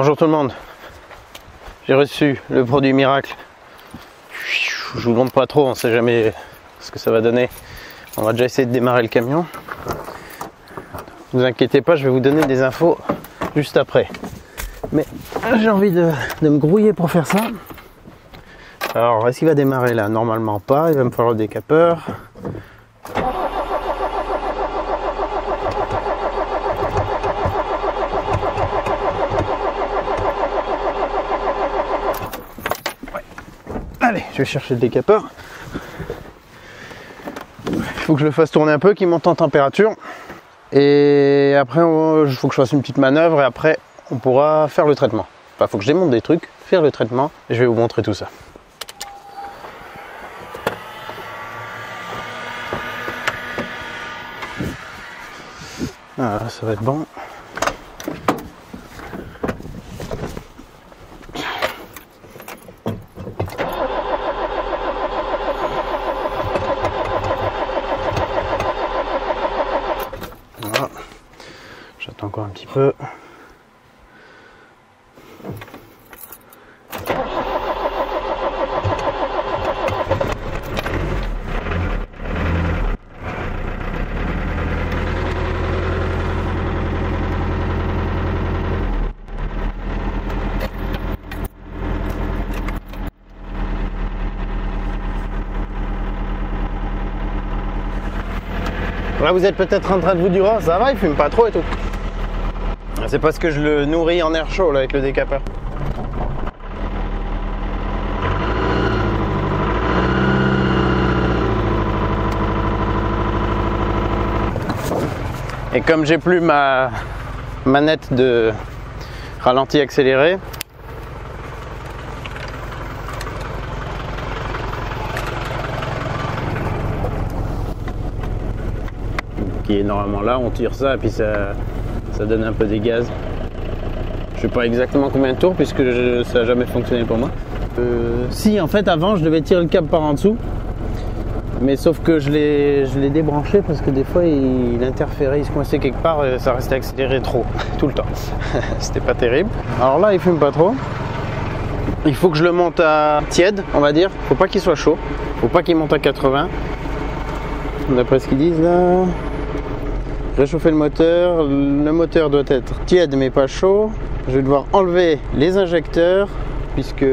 Bonjour tout le monde. J'ai reçu le produit miracle. Je vous le montre pas trop, on sait jamais ce que ça va donner. On va déjà essayer de démarrer le camion. Ne vous inquiétez pas, je vais vous donner des infos juste après. Mais j'ai envie de me grouiller pour faire ça. Alors, est-ce qu'il va démarrer là? Normalement pas, il va me falloir le décapeur. Ouais. Allez, je vais chercher le décapeur. Il faut que je le fasse tourner un peu, qu'il monte en température. Et après, il faut que je fasse une petite manœuvre et après, on pourra faire le traitement. Enfin, il faut que je démonte des trucs, faire le traitement et je vais vous montrer tout ça. Voilà, ça va être bon. Voilà. J'attends encore un petit peu. Là vous êtes peut-être en train de vous dire oh, ça va, il fume pas trop et tout. C'est parce que je le nourris en air chaud là, avec le décapeur. Et comme j'ai plus ma manette de ralenti accéléré, qui est normalement là, on tire ça et puis ça donne un peu des gaz. Je sais pas exactement combien de tours puisque ça n'a jamais fonctionné pour moi. Si en fait avant je devais tirer le câble par en dessous, mais sauf que je l'ai débranché parce que des fois il interférait, il se coinçait quelque part et ça restait accéléré trop, tout le temps. C'était pas terrible. Alors là il fume pas trop. Il faut que je le monte à tiède, on va dire. Faut pas qu'il soit chaud, faut pas qu'il monte à 80. D'après ce qu'ils disent là. Réchauffer le moteur doit être tiède mais pas chaud. Je vais devoir enlever les injecteurs puisque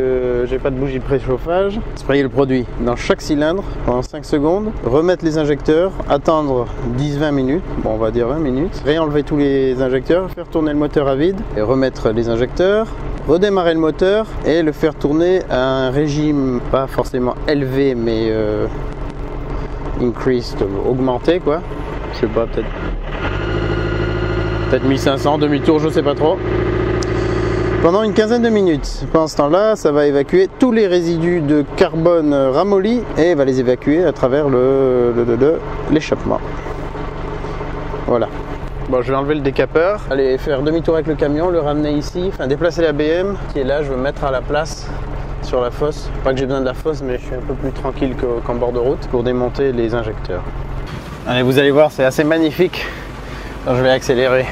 j'ai pas de bougie de préchauffage. Sprayer le produit dans chaque cylindre pendant 5 secondes. Remettre les injecteurs, attendre 10-20 minutes, bon on va dire 20 minutes. Réenlever tous les injecteurs, faire tourner le moteur à vide et remettre les injecteurs. Redémarrer le moteur et le faire tourner à un régime pas forcément élevé mais increased, augmenté quoi. Je sais pas, peut-être 1500, demi-tour, je sais pas trop. Pendant une quinzaine de minutes. Pendant ce temps-là, ça va évacuer tous les résidus de carbone ramollis et va les évacuer à travers l'échappement. Voilà. Bon, je vais enlever le décapeur, aller faire demi-tour avec le camion, le ramener ici, enfin déplacer la BM qui est là, je vais mettre à la place sur la fosse. Pas que j'ai besoin de la fosse, mais je suis un peu plus tranquille qu'en bord de route pour démonter les injecteurs. Allez, vous allez voir, c'est assez magnifique. Alors, je vais accélérer.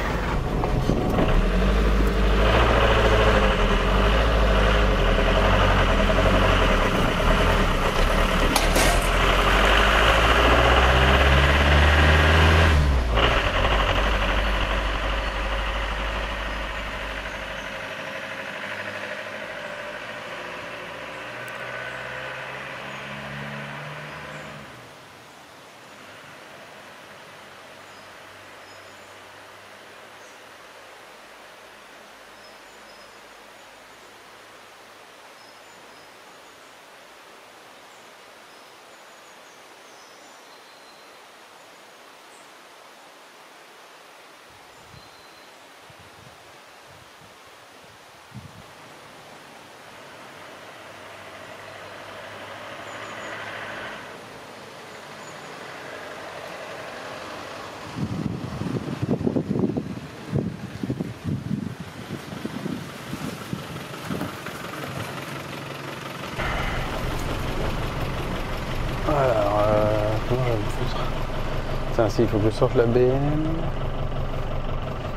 Putain, si, il faut que je sorte la BM.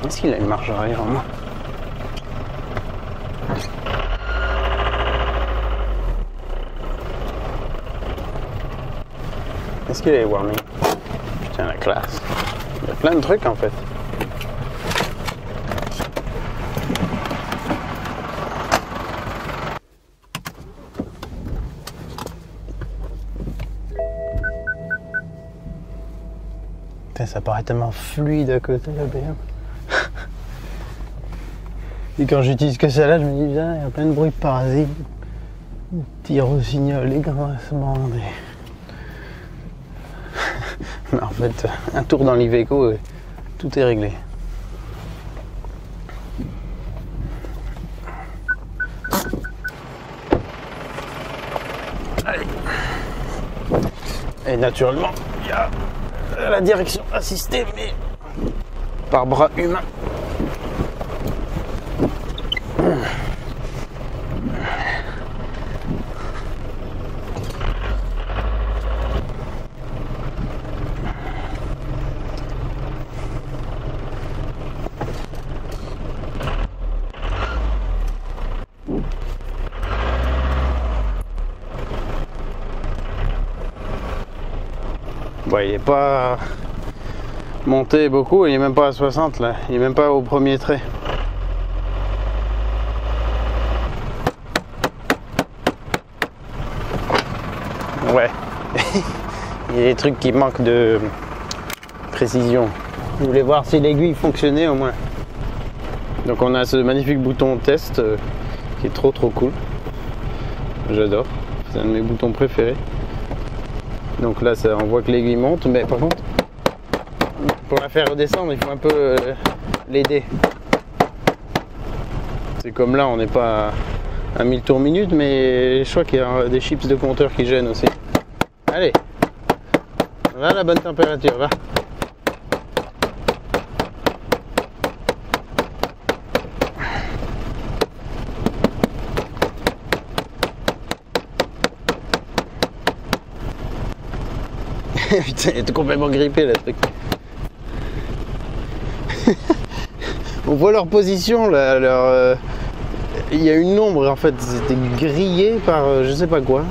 Est-ce qu'il a une marge arrière en moi? Est-ce qu'il y a les warnings? Putain, la classe. Il y a plein de trucs en fait. Putain, ça paraît tellement fluide à côté la BM. Et quand j'utilise que celle-là, je me dis, il y a plein de bruits de parasites. Des rossignols, les grincements, Mais en fait, un tour dans l'Iveco, tout est réglé. Allez. Et naturellement, il y a la direction assistée, mais par bras humain. Bon, il n'est pas monté beaucoup, il n'est même pas à 60 là, il n'est même pas au premier trait. Ouais, il y a des trucs qui manquent de précision. Je voulais voir si l'aiguille fonctionnait au moins. Donc on a ce magnifique bouton test qui est trop cool. J'adore, c'est un de mes boutons préférés. Donc là ça, on voit que l'aiguille monte, mais par contre pour la faire redescendre il faut un peu l'aider. C'est comme là, on n'est pas à 1000 tours minute, mais je crois qu'il y a des chips de compteur qui gênent aussi. Allez, va à la bonne température, va. Putain, il est complètement grippé le truc. On voit leur position là, il y a une ombre en fait, c'était grillé par je sais pas quoi.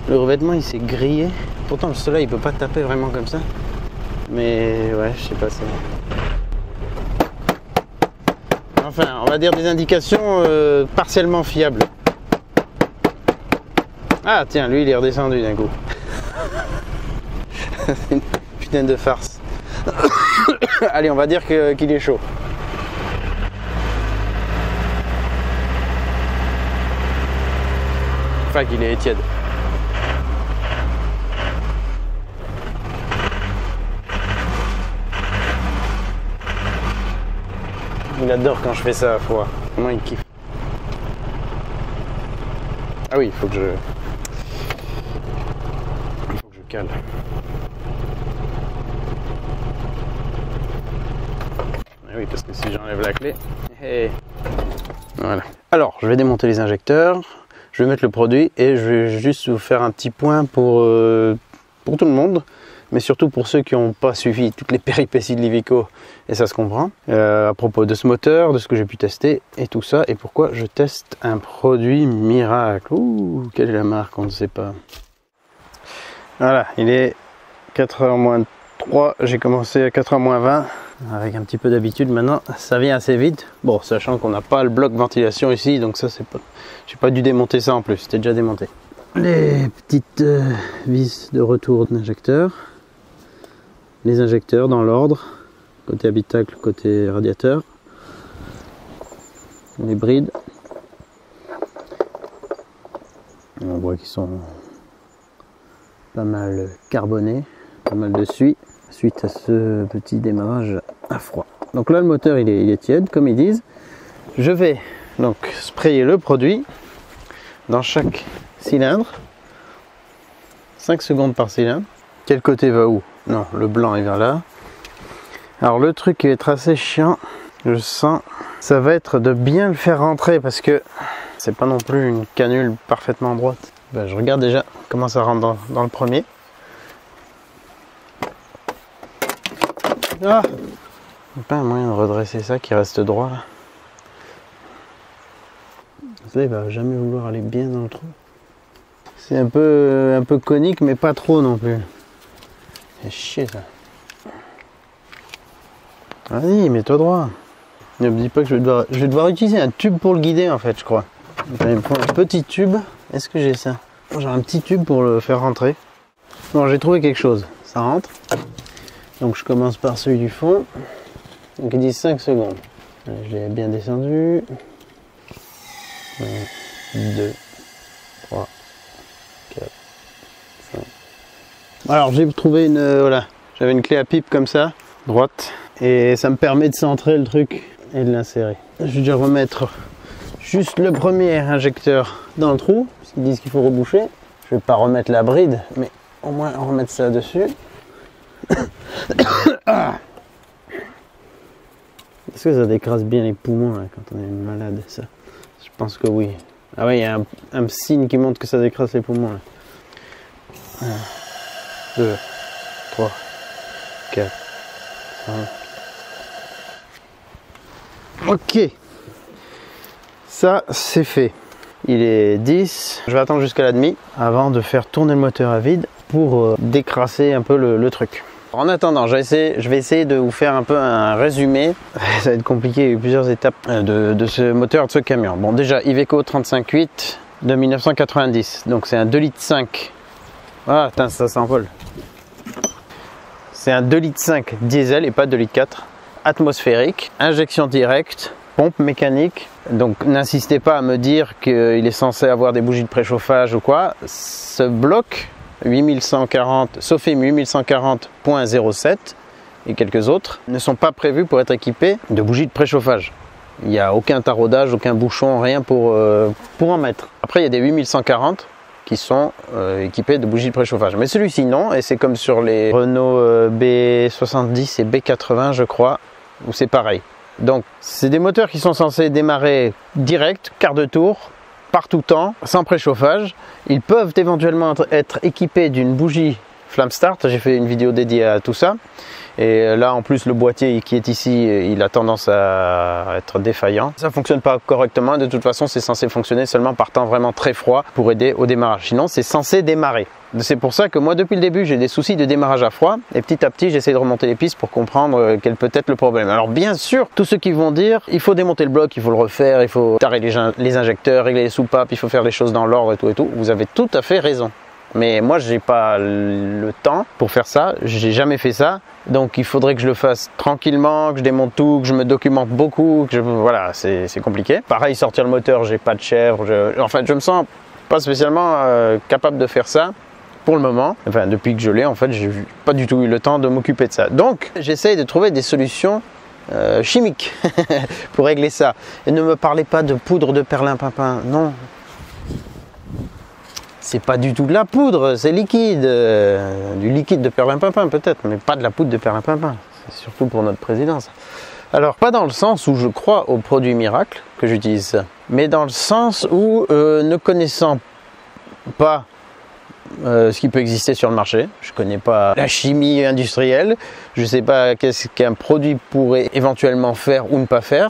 Le revêtement il s'est grillé. Pourtant le soleil il peut pas taper vraiment comme ça. Mais ouais, je sais pas ça. Enfin, on va dire des indications partiellement fiables. Ah tiens, lui il est redescendu d'un coup. C'est une putain de farce. Allez, on va dire qu'il est chaud. Enfin, qu'il est tiède. Il adore quand je fais ça à froid. Comment il kiffe. Ah oui, il faut que je cale. Ah oui, parce que si j'enlève la clé, voilà. Alors, je vais démonter les injecteurs, je vais mettre le produit et je vais juste vous faire un petit point pour tout le monde, mais surtout pour ceux qui n'ont pas suivi toutes les péripéties de l'Iveco, et ça se comprend, à propos de ce moteur, de ce que j'ai pu tester et tout ça, et pourquoi je teste un produit miracle. Ouh, quelle est la marque, on ne sait pas. Voilà, il est 4h moins 3, j'ai commencé à 4h moins 20. Avec un petit peu d'habitude maintenant, ça vient assez vite. Bon, sachant qu'on n'a pas le bloc ventilation ici, donc ça c'est pas... J'ai pas dû démonter ça en plus, c'était déjà démonté. Les petites vis de retour d'injecteur. Les injecteurs dans l'ordre. Côté habitacle, côté radiateur. Les brides. On voit qu'ils sont pas mal carbonés, pas mal de suie. Suite à ce petit démarrage à froid. Donc là le moteur il est tiède comme ils disent. Je vais donc sprayer le produit dans chaque cylindre. 5 secondes par cylindre. Quel côté va où? Non, le blanc il vient là. Alors le truc qui va être assez chiant, je sens, ça va être de bien le faire rentrer parce que c'est pas non plus une canule parfaitement droite. Ben, je regarde déjà comment ça rentre dans le premier. Ah, pas un moyen de redresser ça qui reste droit là. Ça, il va jamais vouloir aller bien dans le trou. C'est un peu conique, mais pas trop non plus. C'est chier ça. Vas-y, mets-toi droit. Ne me dis pas que je vais devoir utiliser un tube pour le guider en fait, je crois. Il me faut un petit tube. Est-ce que j'ai ça? J'ai un petit tube pour le faire rentrer. Bon, j'ai trouvé quelque chose. Ça rentre. Donc je commence par celui du fond. Donc il dit 5 secondes. Je l'ai bien descendu. 1, 2, 3, 4, 5. Alors j'ai trouvé une... voilà. J'avais une clé à pipe comme ça, droite. Et ça me permet de centrer le truc et de l'insérer. Je vais déjà remettre juste le premier injecteur dans le trou. Parce qu'ils disent qu'il faut reboucher. Je vais pas remettre la bride, mais au moins remettre ça dessus. Ah. Est-ce que ça décrase bien les poumons là, quand on est malade ça? Je pense que oui. Ah oui, il y a un signe qui montre que ça décrase les poumons là. 1, 2, 3, 4, 5. Ok. Ça c'est fait. Il est 10. Je vais attendre jusqu'à la demi avant de faire tourner le moteur à vide pour décrasser un peu le truc. En attendant, je vais essayer de vous faire un peu un résumé. Ça va être compliqué, il y a eu plusieurs étapes de ce moteur, de ce camion. Bon, déjà, Iveco 35.8 de 1990. Donc c'est un 2,5 litres. Ah, putain, ça s'envole. C'est un 2,5 litres diesel et pas 2,4 litres. Atmosphérique, injection directe, pompe mécanique. Donc n'insistez pas à me dire qu'il est censé avoir des bougies de préchauffage ou quoi. Ce bloc 8140, Sofim 8140.07 et quelques autres ne sont pas prévus pour être équipés de bougies de préchauffage. Il n'y a aucun taraudage, aucun bouchon, rien pour en mettre. Après il y a des 8140 qui sont équipés de bougies de préchauffage. Mais celui-ci non, et c'est comme sur les Renault B70 et B80 je crois, où c'est pareil. Donc c'est des moteurs qui sont censés démarrer direct, quart de tour, par tout temps, sans préchauffage. Ils peuvent éventuellement être équipés d'une bougie Flamme Start. J'ai fait une vidéo dédiée à tout ça. Et là, en plus, le boîtier qui est ici, il a tendance à être défaillant. Ça ne fonctionne pas correctement. De toute façon, c'est censé fonctionner seulement par temps vraiment très froid pour aider au démarrage. Sinon, c'est censé démarrer. C'est pour ça que moi, depuis le début, j'ai des soucis de démarrage à froid. Et petit à petit, j'essaie de remonter les pistes pour comprendre quel peut être le problème. Alors, bien sûr, tous ceux qui vont dire, il faut démonter le bloc, il faut le refaire, il faut tarer les injecteurs, régler les soupapes, il faut faire les choses dans l'ordre et tout. Vous avez tout à fait raison. Mais moi, j'ai pas le temps pour faire ça. J'ai jamais fait ça. Donc, il faudrait que je le fasse tranquillement, que je démonte tout, que je me documente beaucoup. Voilà, c'est compliqué. Pareil, sortir le moteur, j'ai pas de chèvre. En fait, je me sens pas spécialement capable de faire ça pour le moment. Enfin, depuis que je l'ai, en fait, j'ai pas du tout eu le temps de m'occuper de ça. Donc, j'essaye de trouver des solutions chimiques pour régler ça. Et ne me parlez pas de poudre de perlimpinpin. Non. C'est pas du tout de la poudre, c'est liquide. Du liquide de perlimpinpin peut-être, mais pas de la poudre de perlimpinpin. C'est surtout pour notre présidence. Alors, pas dans le sens où je crois aux produits miracles que j'utilise ça, mais dans le sens où, ne connaissant pas ce qui peut exister sur le marché, je connais pas la chimie industrielle, je sais pas qu'est-ce qu'un produit pourrait éventuellement faire ou ne pas faire.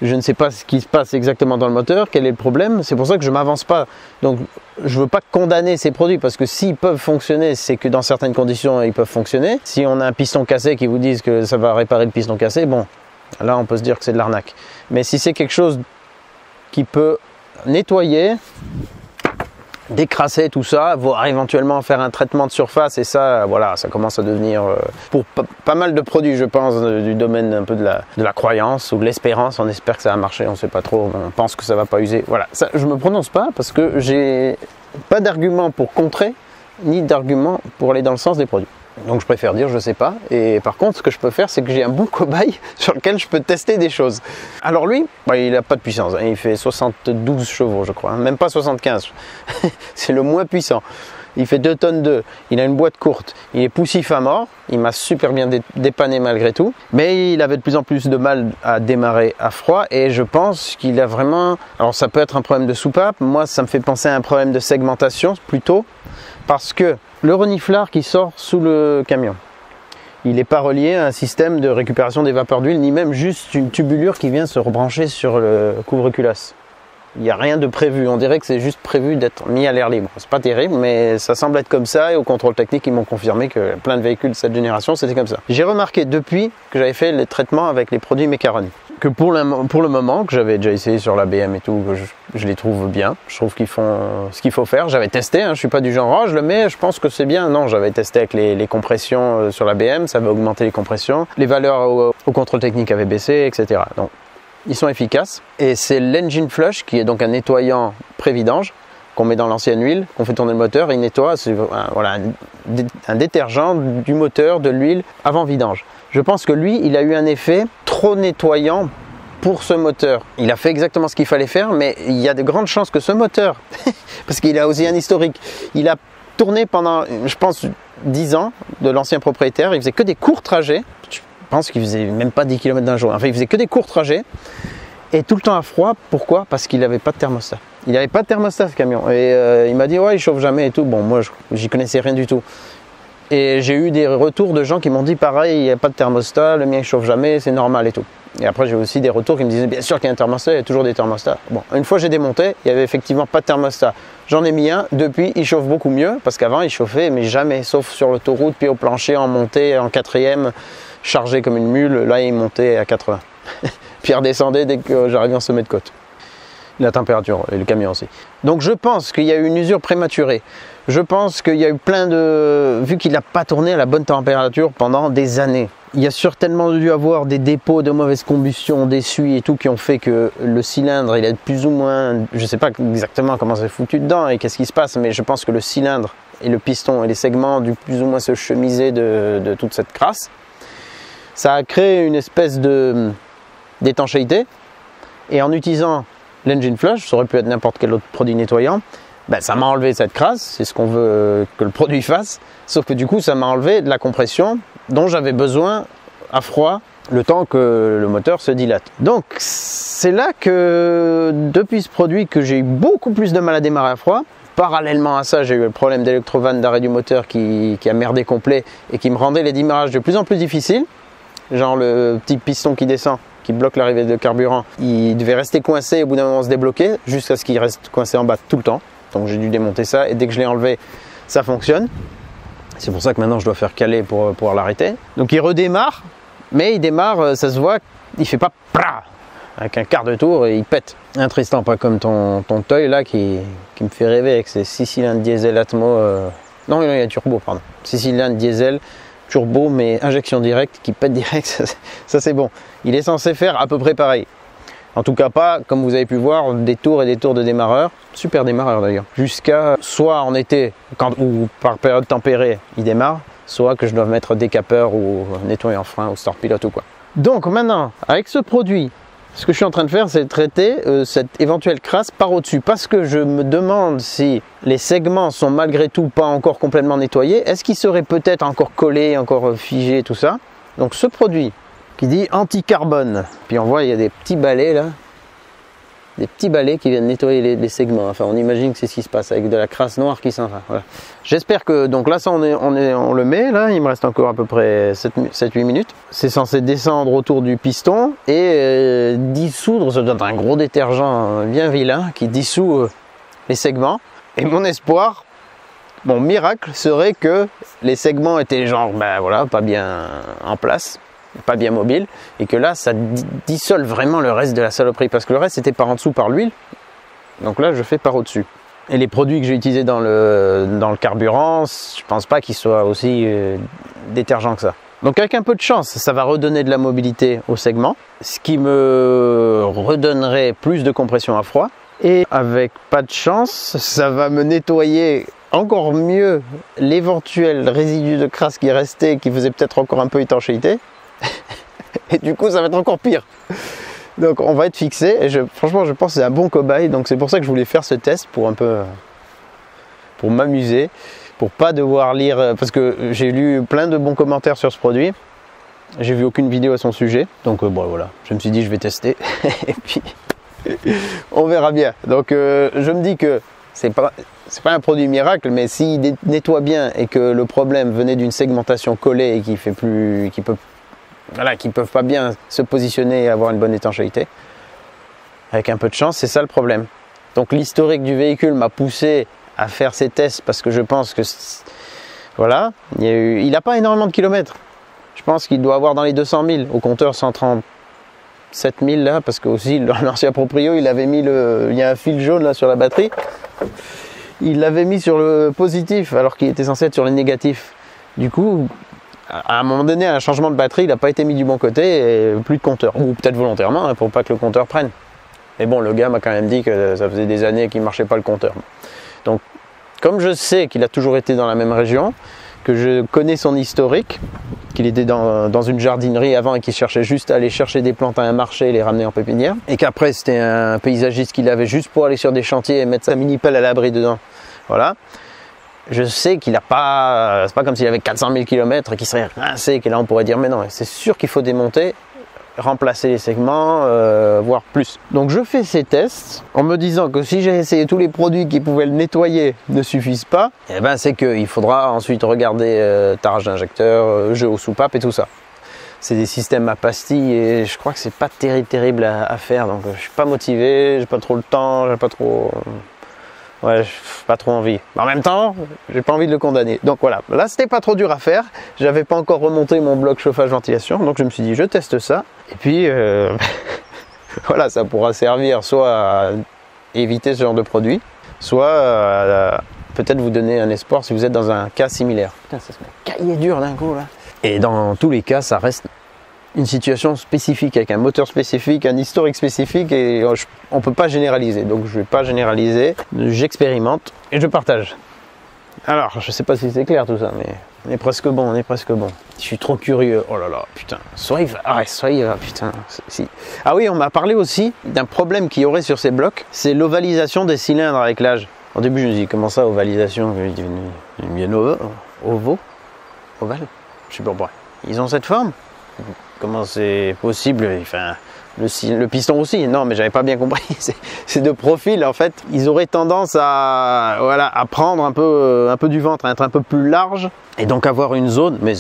Je ne sais pas ce qui se passe exactement dans le moteur, quel est le problème, c'est pour ça que je ne m'avance pas. Donc je ne veux pas condamner ces produits parce que s'ils peuvent fonctionner, c'est que dans certaines conditions ils peuvent fonctionner. Si on a un piston cassé qui vous disent que ça va réparer le piston cassé, bon, là on peut se dire que c'est de l'arnaque. Mais si c'est quelque chose qui peut nettoyer, décrasser tout ça, voire éventuellement faire un traitement de surface, et ça, voilà, ça commence à devenir, pour pas mal de produits, je pense, du domaine un peu de la croyance ou de l'espérance, on espère que ça va marcher, on ne sait pas trop, on pense que ça va pas user, voilà, ça, je me prononce pas parce que j'ai pas d'argument pour contrer, ni d'argument pour aller dans le sens des produits. Donc je préfère dire je sais pas, et par contre ce que je peux faire c'est que j'ai un bon cobaye sur lequel je peux tester des choses. Alors lui, bah, il n'a pas de puissance, hein. Il fait 72 chevaux je crois, hein. Même pas 75, c'est le moins puissant. Il fait 2 tonnes 2, il a une boîte courte, il est poussif à mort, il m'a super bien dépanné malgré tout, mais il avait de plus en plus de mal à démarrer à froid et je pense qu'il a vraiment, alors ça peut être un problème de soupape, moi ça me fait penser à un problème de segmentation plutôt, parce que le reniflard qui sort sous le camion, il n'est pas relié à un système de récupération des vapeurs d'huile, ni même juste une tubulure qui vient se rebrancher sur le couvre-culasse. Il n'y a rien de prévu, on dirait que c'est juste prévu d'être mis à l'air libre. C'est pas terrible, mais ça semble être comme ça, et au contrôle technique, ils m'ont confirmé que plein de véhicules de cette génération, c'était comme ça. J'ai remarqué depuis que j'avais fait les traitements avec les produits Mecharon, que pour le moment, que j'avais déjà essayé sur la BM et tout, que je les trouve bien. Je trouve qu'ils font ce qu'il faut faire. J'avais testé, je suis pas du genre, oh, je le mets, je pense que c'est bien. Non, j'avais testé avec les compressions sur la BM, ça avait augmenté les compressions. Les valeurs au contrôle technique avaient baissé, etc. Donc, ils sont efficaces. Et c'est l'engine flush, qui est donc un nettoyant pré-vidange, qu'on met dans l'ancienne huile, qu'on fait tourner le moteur, et il nettoie, c'est voilà, un détergent du moteur, de l'huile, avant vidange. Je pense que lui, il a eu un effet trop nettoyant pour ce moteur. Il a fait exactement ce qu'il fallait faire, mais il y a de grandes chances que ce moteur, parce qu'il a aussi un historique, il a tourné pendant, je pense, 10 ans de l'ancien propriétaire, il faisait que des courts trajets, je pense qu'il faisait même pas 10 km d'un jour, enfin il faisait que des courts trajets, et tout le temps à froid. Pourquoi? Parce qu'il n'avait pas de thermostat. Il n'avait pas de thermostat ce camion, et il m'a dit ouais, il chauffe jamais et tout. Bon, moi j'y connaissais rien du tout. Et j'ai eu des retours de gens qui m'ont dit pareil, il n'y a pas de thermostat, le mien il chauffe jamais, c'est normal et tout. Et après j'ai aussi des retours qui me disaient bien sûr qu'il y a un thermostat, il y a toujours des thermostats. Bon, une fois j'ai démonté, il n'y avait effectivement pas de thermostat. J'en ai mis un, depuis il chauffe beaucoup mieux, parce qu'avant il chauffait mais jamais, sauf sur l'autoroute, puis au plancher, en montée, en quatrième, chargé comme une mule, là il montait à 80. Puis il redescendait dès que j'arrivais en sommet de côte. La température, et le camion aussi. Donc je pense qu'il y a eu une usure prématurée. Je pense qu'il y a eu plein de... Vu qu'il n'a pas tourné à la bonne température pendant des années. Il y a certainement dû avoir des dépôts de mauvaise combustion, d'essuie et tout, qui ont fait que le cylindre, il est plus ou moins... Je ne sais pas exactement comment c'est foutu dedans et qu'est-ce qui se passe, mais je pense que le cylindre et le piston et les segments ont dû plus ou moins se chemiser de toute cette crasse. Ça a créé une espèce d'étanchéité. Et en utilisant l'engine flush, ça aurait pu être n'importe quel autre produit nettoyant, ben, ça m'a enlevé cette crasse, c'est ce qu'on veut que le produit fasse, sauf que du coup ça m'a enlevé de la compression dont j'avais besoin à froid le temps que le moteur se dilate. Donc c'est là que depuis ce produit que j'ai eu beaucoup plus de mal à démarrer à froid. Parallèlement à ça, j'ai eu le problème d'électrovanne d'arrêt du moteur qui a merdé complet et qui me rendait les démarrages de plus en plus difficiles, genre le petit piston qui descend, qui bloque l'arrivée de carburant, il devait rester coincé et au bout d'un moment se débloquer jusqu'à ce qu'il reste coincé en bas tout le temps. Donc j'ai dû démonter ça et dès que je l'ai enlevé, ça fonctionne. C'est pour ça que maintenant je dois faire caler pour pouvoir l'arrêter. Donc il redémarre, mais il démarre, ça se voit, il fait pas PRA avec un quart de tour et il pète. Un Tristan, pas comme ton Toy là qui me fait rêver avec ses 6 cylindres diesel Atmo. Non, il y a turbo, pardon. 6 cylindres diesel turbo mais injection directe qui pète direct, ça c'est bon. Il est censé faire à peu près pareil. En tout cas pas, comme vous avez pu voir, des tours et des tours de démarreur. Super démarreur d'ailleurs. Jusqu'à soit en été, ou par période tempérée, il démarre, soit que je dois mettre décapeur ou nettoyer en frein ou start pilote ou quoi. Donc maintenant, avec ce produit, ce que je suis en train de faire, c'est traiter cette éventuelle crasse par au-dessus. Parce que je me demande si les segments sont malgré tout pas encore complètement nettoyés. Est-ce qu'ils seraient peut-être encore collés, encore figés, tout ça. Donc ce produit qui dit anti-carbone. Puis on voit, il y a des petits balais là. Des petits balais qui viennent nettoyer les segments. Enfin, on imagine que c'est ce qui se passe avec de la crasse noire qui s'en va. Voilà. J'espère que, donc là, ça on le met, là, il me reste encore à peu près 7-8 minutes. C'est censé descendre autour du piston et dissoudre, ça doit être un gros détergent bien vilain qui dissout les segments. Et mon espoir, mon miracle serait que les segments étaient genre, ben voilà, pas bien en place, pas bien mobile, et que là ça dissole vraiment le reste de la saloperie, parce que le reste c'était par en dessous par l'huile, donc là je fais par au-dessus. Et les produits que j'ai utilisés dans le carburant, je pense pas qu'ils soient aussi détergents que ça. Donc avec un peu de chance, ça va redonner de la mobilité au segment, ce qui me redonnerait plus de compression à froid, et avec pas de chance, ça va me nettoyer encore mieux l'éventuel résidu de crasse qui restait, qui faisait peut-être encore un peu étanchéité. Et du coup ça va être encore pire. Donc on va être fixé et franchement je pense que c'est un bon cobaye. Donc c'est pour ça que je voulais faire ce test pour un peu pour m'amuser, pour pas devoir lire, parce que j'ai lu plein de bons commentaires sur ce produit. J'ai vu aucune vidéo à son sujet. Donc bon voilà, je me suis dit je vais tester et puis on verra bien. Donc je me dis que c'est pas un produit miracle, mais s'il nettoie bien et que le problème venait d'une segmentation collée et qui fait plus, qui peuvent pas bien se positionner et avoir une bonne étanchéité, avec un peu de chance, c'est ça le problème. Donc l'historique du véhicule m'a poussé à faire ces tests parce que je pense que voilà, il n'a pas énormément de kilomètres. Je pense qu'il doit avoir dans les 200 000 au compteur 137 000 là, parce que aussi l'ancien proprio il avait mis il y a un fil jaune là sur la batterie. Il l'avait mis sur le positif alors qu'il était censé être sur le négatif. Du coup, à un moment donné, un changement de batterie, il n'a pas été mis du bon côté et plus de compteur. Ou peut-être volontairement, hein, pour pas que le compteur prenne. Mais bon, le gars m'a quand même dit que ça faisait des années qu'il ne marchait pas le compteur. Donc, comme je sais qu'il a toujours été dans la même région, que je connais son historique, qu'il était dans une jardinerie avant et qu'il cherchait juste à aller chercher des plantes à un marché et les ramener en pépinière, et qu'après c'était un paysagiste qu'il avait juste pour aller sur des chantiers et mettre sa mini-pelle à l'abri dedans. Voilà. Je sais qu'il n'a pas, c'est pas comme s'il avait 400 000 km et qu'il serait rincé, que là on pourrait dire mais non, c'est sûr qu'il faut démonter, remplacer les segments, voire plus. Donc je fais ces tests en me disant que si j'ai essayé tous les produits qui pouvaient le nettoyer ne suffisent pas, et ben c'est qu'il faudra ensuite regarder tarage d'injecteur, jeu aux soupapes et tout ça. C'est des systèmes à pastilles et je crois que c'est pas terrible à faire, donc je suis pas motivé, j'ai pas trop le temps, j'ai pas trop... Ouais, pas trop envie. En même temps, j'ai pas envie de le condamner. Donc voilà, là c'était pas trop dur à faire. J'avais pas encore remonté mon bloc chauffage-ventilation, donc je me suis dit je teste ça. Et puis voilà, ça pourra servir soit à éviter ce genre de produit, soit peut-être vous donner un espoir si vous êtes dans un cas similaire. Putain, ça se met cahier dur d'un coup là. Et dans tous les cas, ça reste une situation spécifique, avec un moteur spécifique, un historique spécifique, et on ne peut pas généraliser. Donc je ne vais pas généraliser, j'expérimente et je partage. Alors, je ne sais pas si c'est clair tout ça, mais on est presque bon, on est presque bon. Je suis trop curieux, oh là là, putain, putain. Si. Ah oui, on m'a parlé aussi d'un problème qu'il y aurait sur ces blocs, c'est l'ovalisation des cylindres avec l'âge. Au début, je me dis, comment ça, ovalisation? Bien ovale? Je sais pas pourquoi. Ils ont cette forme? Comment c'est possible? Enfin, le piston aussi. Non, mais j'avais pas bien compris. Ces deux profils, en fait, ils auraient tendance à, voilà, à prendre un peu du ventre, à être un peu plus large, et donc avoir une zone, mais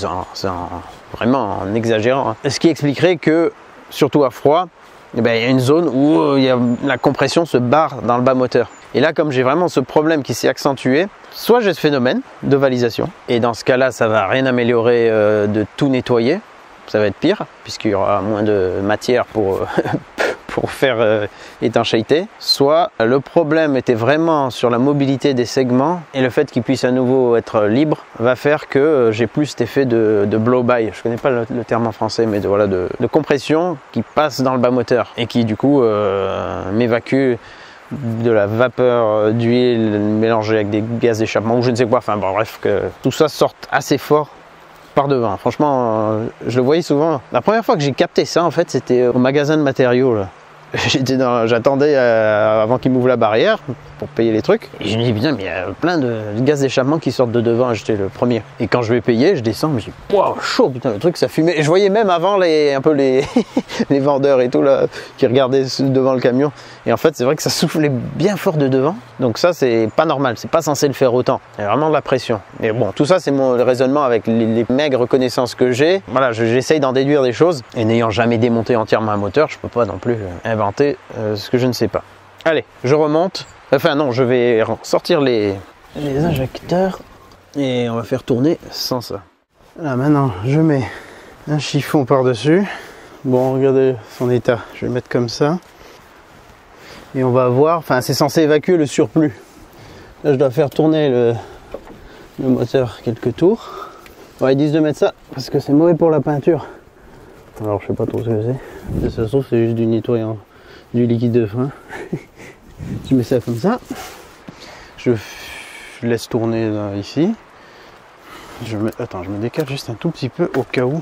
vraiment en exagérant. Hein. Ce qui expliquerait que, surtout à froid, eh ben, il y a une zone où la compression se barre dans le bas moteur. Et là, comme j'ai vraiment ce problème qui s'est accentué, soit j'ai ce phénomène d'ovalisation, et dans ce cas-là, ça va rien améliorer de tout nettoyer. Ça va être pire, puisqu'il y aura moins de matière pour faire étanchéité. Soit le problème était vraiment sur la mobilité des segments, et le fait qu'ils puissent à nouveau être libres va faire que j'ai plus cet effet de blow-by. Je ne connais pas le terme en français, mais de compression qui passe dans le bas moteur, et qui du coup m'évacue de la vapeur d'huile mélangée avec des gaz d'échappement, ou je ne sais quoi. Enfin bon, bref, que tout ça sorte assez fort par devant. Franchement, je le voyais souvent. La première fois que j'ai capté ça, en fait, c'était au magasin de matériaux. J'attendais avant qu'il m'ouvre la barrière pour payer les trucs. Et je me dis, putain, mais il y a plein de gaz d'échappement qui sortent de devant. J'étais le premier. Et quand je vais payer, je descends, je me dis, waouh, chaud, putain, le truc, ça fumait. Et je voyais même avant les vendeurs et tout, là, qui regardaient devant le camion. Et en fait, c'est vrai que ça soufflait bien fort de devant. Donc ça, c'est pas normal. C'est pas censé le faire autant. Il y a vraiment de la pression. Mais bon, tout ça, c'est mon raisonnement avec les maigres connaissances que j'ai. Voilà, j'essaye d'en déduire des choses. Et n'ayant jamais démonté entièrement un moteur, je peux pas non plus inventer ce que je ne sais pas. Allez, je remonte. Enfin non, je vais sortir les injecteurs et on va faire tourner sans ça. Là maintenant, je mets un chiffon par-dessus. Bon, regardez son état. Je vais le mettre comme ça. Et on va voir, enfin c'est censé évacuer le surplus. Là je dois faire tourner le moteur quelques tours. Ouais, ils disent de mettre ça parce que c'est mauvais pour la peinture. Alors je sais pas trop ce que c'est. Ça se trouve c'est juste du nettoyant, du liquide de frein. Je mets ça comme ça. Je laisse tourner là, ici. Attends, je me décale juste un tout petit peu au cas où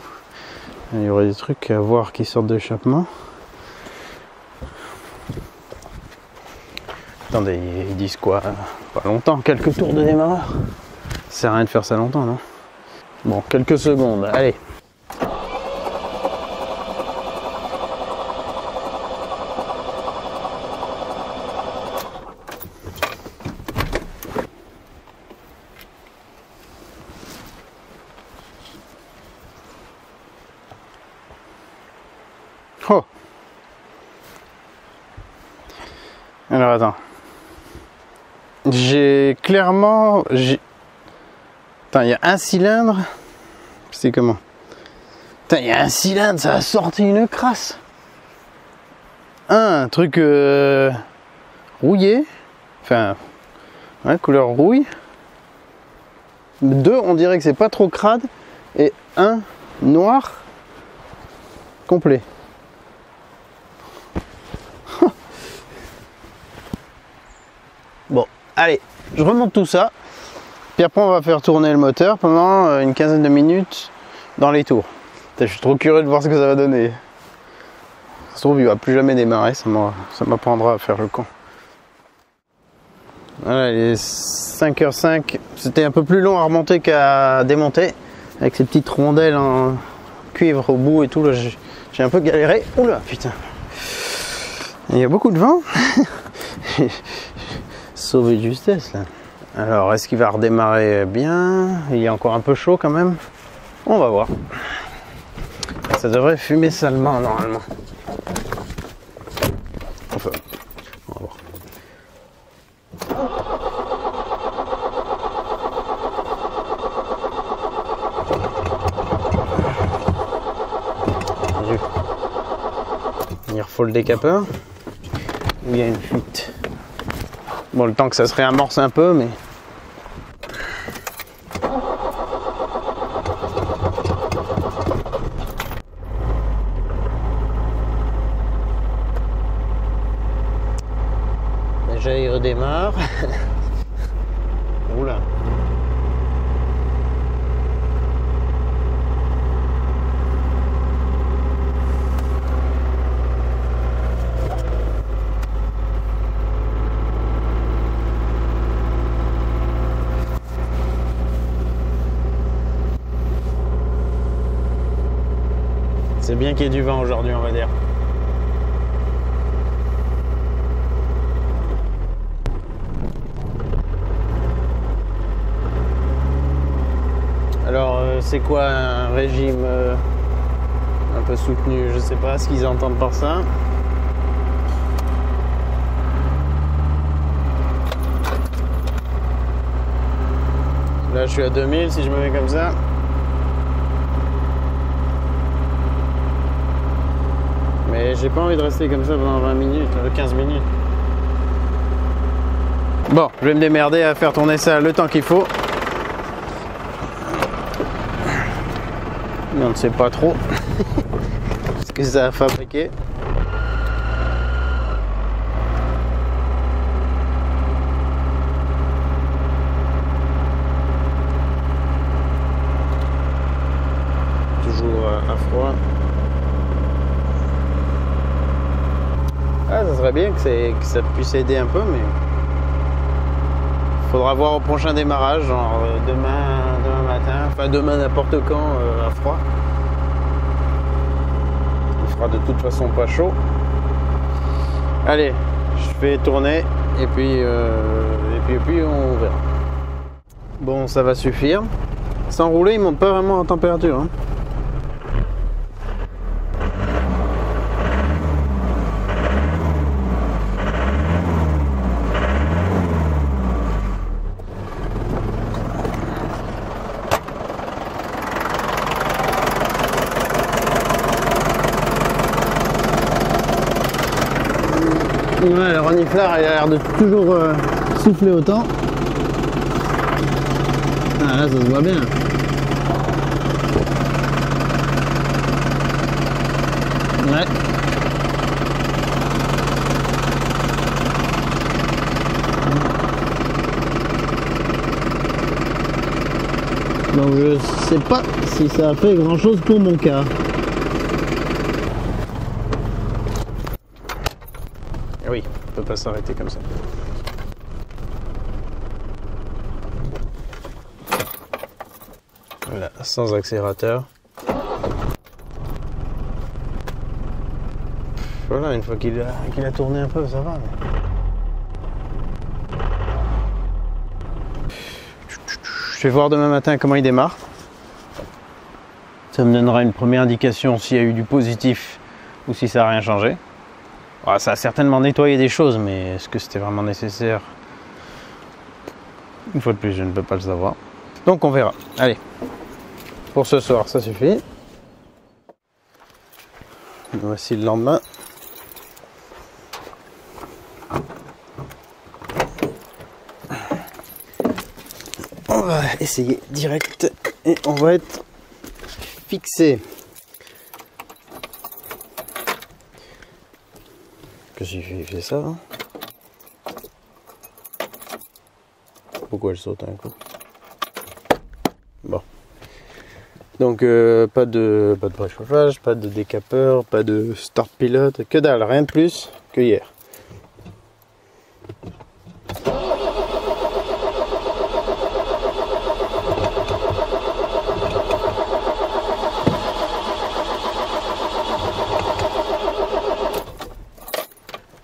il y aurait des trucs à voir qui sortent de l'échappement. Attendez, ils disent quoi? Pas longtemps, quelques tours de démarreur. Ça sert à rien de faire ça longtemps, non? Bon, quelques secondes, allez. Oh! Alors attends. j'ai clairement... Attends, il y a un cylindre. C'est comment? Putain, il y a un cylindre, ça a sorti une crasse. Un truc rouillé. Enfin, ouais, couleur rouille. 2, on dirait que c'est pas trop crade. Et un noir complet. Bon, allez, je remonte tout ça. Puis après, on va faire tourner le moteur pendant une quinzaine de minutes dans les tours. Putain, je suis trop curieux de voir ce que ça va donner. Ça se trouve, il va plus jamais démarrer, ça m'apprendra à faire le con. Voilà, il est 5h05. C'était un peu plus long à remonter qu'à démonter. Avec ces petites rondelles en cuivre au bout et tout, là, j'ai un peu galéré. Oula, putain. Il y a beaucoup de vent. Sauvé de justesse, là. Alors, est-ce qu'il va redémarrer bien? Il est encore un peu chaud quand même. On va voir. Ça devrait fumer salement, normalement. Enfin, on va voir. Il refaut le décapeur. Il y a une fuite. Bon, le temps que ça se réamorce un peu, mais... Déjà, il redémarre. Oula. C'est bien qu'il y ait du vent aujourd'hui, on va dire. Alors, c'est quoi un régime un peu soutenu? Je sais pas ce qu'ils entendent par ça. Là, je suis à 2000 si je me mets comme ça. Mais j'ai pas envie de rester comme ça pendant 20 minutes, 15 minutes. Bon, je vais me démerder à faire tourner ça le temps qu'il faut. Mais on ne sait pas trop ce que ça a fabriqué. Toujours à froid. Ah, ça serait bien que ça puisse aider un peu, mais faudra voir au prochain démarrage, genre demain matin, enfin demain n'importe quand à froid. Il fera de toute façon pas chaud. Allez, je fais tourner et puis on verra. Bon, ça va suffire. Sans rouler, il monte pas vraiment en température, hein. Ouais, le renifleur il a l'air de toujours souffler autant. Ah là, ça se voit bien. Ouais. Donc je sais pas si ça a fait grand chose pour mon cas. Oui, on peut pas s'arrêter comme ça. Voilà, sans accélérateur. Voilà, une fois qu'il a tourné un peu, ça va. Mais... Je vais voir demain matin comment il démarre. Ça me donnera une première indication s'il y a eu du positif ou si ça n'a rien changé. Ça a certainement nettoyé des choses, mais est-ce que c'était vraiment nécessaire? Une fois de plus, je ne peux pas le savoir. Donc on verra. Allez, pour ce soir, ça suffit. Voici le lendemain. On va essayer direct et on va être fixé. Que j'ai fait ça. Pourquoi je saute un coup? Bon. Donc pas de préchauffage, pas de décapeur, pas de start pilote, que dalle, rien de plus que hier.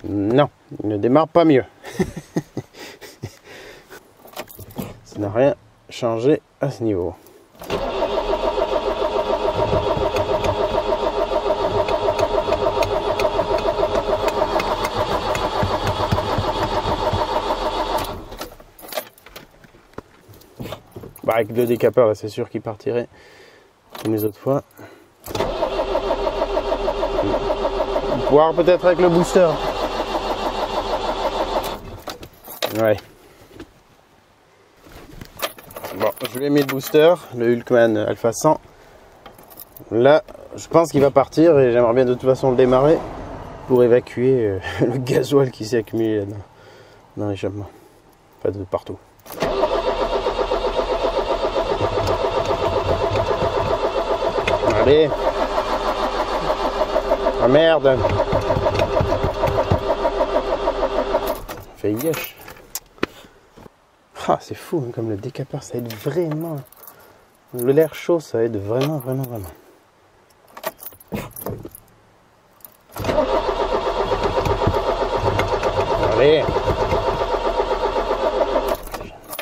Non, il ne démarre pas mieux. Ça n'a rien changé à ce niveau. Bah, avec le décapeur, là, c'est sûr qu'il partirait comme les autres fois. Voire peut-être avec le booster. Ouais. Bon, je lui ai mis le booster, le Hulkman Alpha 100. Là, je pense qu'il va partir et j'aimerais bien de toute façon le démarrer pour évacuer le gasoil qui s'est accumulé dans l'échappement. Pas de partout. Allez. Ah merde. Fait gâche. Ah, c'est fou, hein, comme le décapeur, ça aide vraiment. L'air chaud, ça aide vraiment. Allez.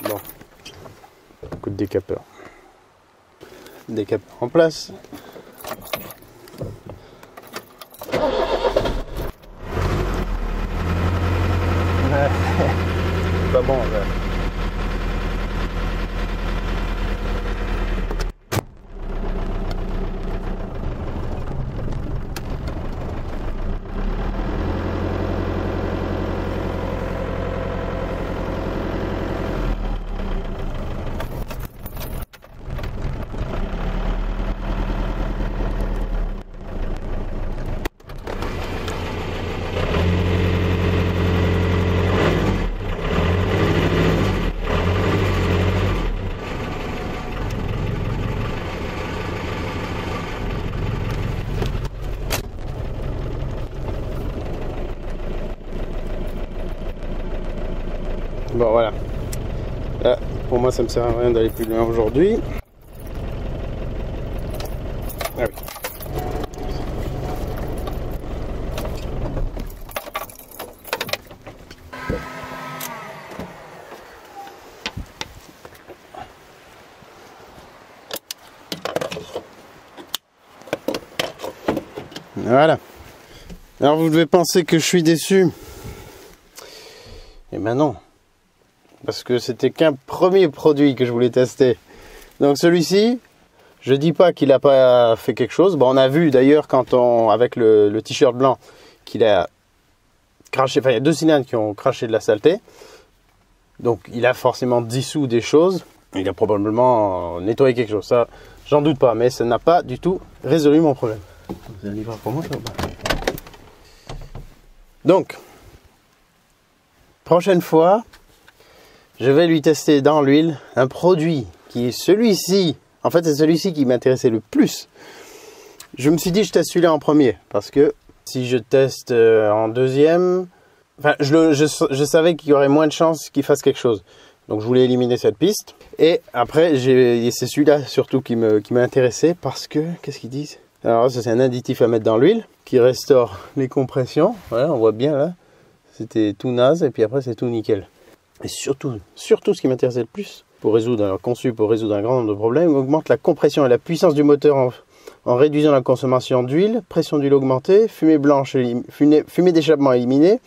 Bon. Coup de décapeur. Décapeur en place. Pas bon, là. Bon voilà, là pour moi ça me sert à rien d'aller plus loin aujourd'hui. Ah oui. Voilà. Alors vous devez penser que je suis déçu. Eh ben non. Parce que c'était qu'un premier produit que je voulais tester. Donc celui-ci, je dis pas qu'il n'a pas fait quelque chose. Bon, on a vu d'ailleurs avec le t-shirt blanc qu'il a craché. Enfin, il y a 2 cylindres qui ont craché de la saleté. Donc il a forcément dissous des choses. Il a probablement nettoyé quelque chose. Ça, j'en doute pas. Mais ça n'a pas du tout résolu mon problème. Vous allez voir pour moi ça ou pas? Donc, prochaine fois, je vais lui tester dans l'huile un produit qui est celui-ci. En fait, c'est celui-ci qui m'intéressait le plus. Je me suis dit, je teste celui-là en premier. Parce que si je teste en deuxième... Enfin, je savais qu'il y aurait moins de chances qu'il fasse quelque chose. Donc, je voulais éliminer cette piste. Et après, c'est celui-là surtout qui m'a intéressé. Parce que, qu'est-ce qu'ils disent? Alors, ça, c'est un additif à mettre dans l'huile qui restaure les compressions. Voilà, on voit bien là. C'était tout naze et puis après, c'est tout nickel. Et surtout ce qui m'intéressait le plus, conçu pour résoudre un grand nombre de problèmes, augmente la compression et la puissance du moteur en réduisant la consommation d'huile, pression d'huile augmentée, fumée blanche, fumée d'échappement éliminée,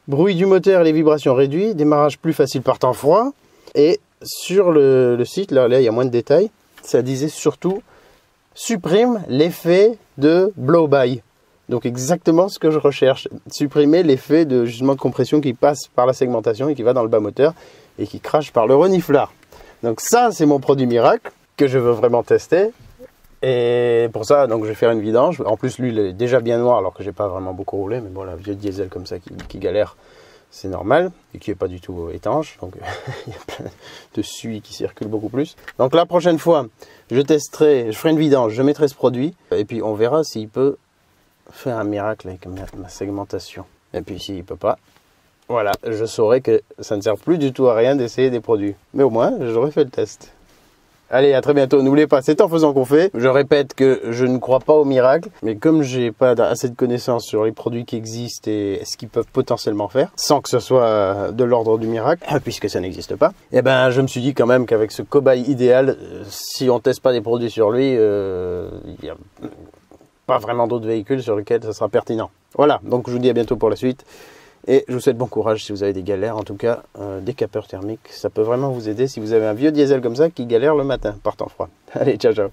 bruit du moteur et les vibrations réduits, démarrage plus facile par temps froid, Et sur le site, là il y a moins de détails, ça disait surtout supprime l'effet de blow-by. Donc exactement ce que je recherche, supprimer l'effet de justement de compression qui passe par la segmentation et qui va dans le bas moteur et qui crache par le reniflard. Donc ça c'est mon produit miracle que je veux vraiment tester. Et pour ça, donc je vais faire une vidange. En plus, lui, il est déjà bien noir alors que j'ai pas vraiment beaucoup roulé. Mais bon, la vieux diesel comme ça qui galère, c'est normal. Et qui est pas du tout étanche. Donc il y a plein de suie qui circule beaucoup plus. Donc la prochaine fois, je testerai, je ferai une vidange, je mettrai ce produit. Et puis on verra s'il peut faire un miracle avec ma segmentation. Et puis s'il peut pas, voilà, je saurai que ça ne sert plus du tout à rien d'essayer des produits. Mais au moins, j'aurais fait le test. Allez, à très bientôt. N'oubliez pas, c'est en faisant qu'on fait. Je répète que je ne crois pas au miracle, mais comme j'ai pas assez de connaissances sur les produits qui existent et ce qu'ils peuvent potentiellement faire, sans que ce soit de l'ordre du miracle, puisque ça n'existe pas, eh ben, je me suis dit quand même qu'avec ce cobaye idéal, si on teste pas des produits sur lui, il n'y a pas vraiment d'autres véhicules sur lesquels ça sera pertinent. Voilà, donc je vous dis à bientôt pour la suite. Et je vous souhaite bon courage si vous avez des galères. En tout cas, des capeurs thermiques, ça peut vraiment vous aider si vous avez un vieux diesel comme ça qui galère le matin par temps froid. Allez, ciao, ciao.